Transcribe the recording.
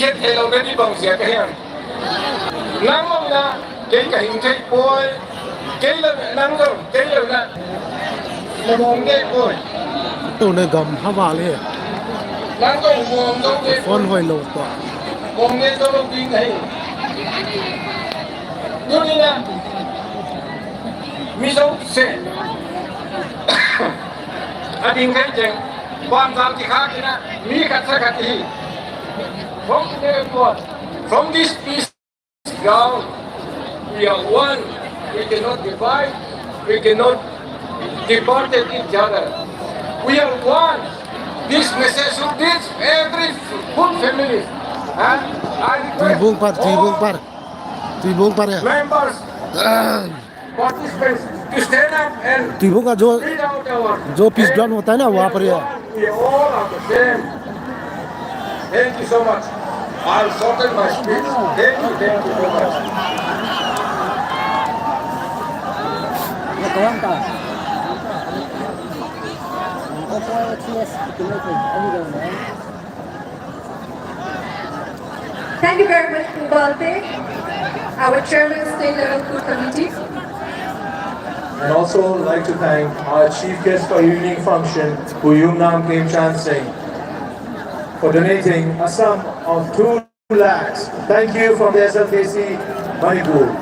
hiện hệ lâu đến đi bằng xe cái hàng nắng không na cái hình cái bôi cái là nắng rồi cái là mồm cái bôi tụi này gầm hả vào liền nắng có mồm đâu cái con hồi lột tọa mồm cái đâu đâu đi này như thế nào mi dâu xe anh đi cái chuyện quan tâm thì khác thế nào mi cắt sẽ cắt đi from this peace ground we are one we cannot divide we cannot depart each other we are one this message should reach every good family and I request all tùy buông par ya members participants to stand up and tùy buông का read out our जो peace ground होता है ना वहाँ पर यार we all are the same. Thank you so much. I'll shorten my speech. Thank you so much. Thank you very much, Kubalpe, our chairman of State Level Food Committee. And also like to thank our chief guest for evening function, Huyum Nam Kim Chan Singh, for donating a sum of 2 lakhs. Thank you from the SLKC Manipur.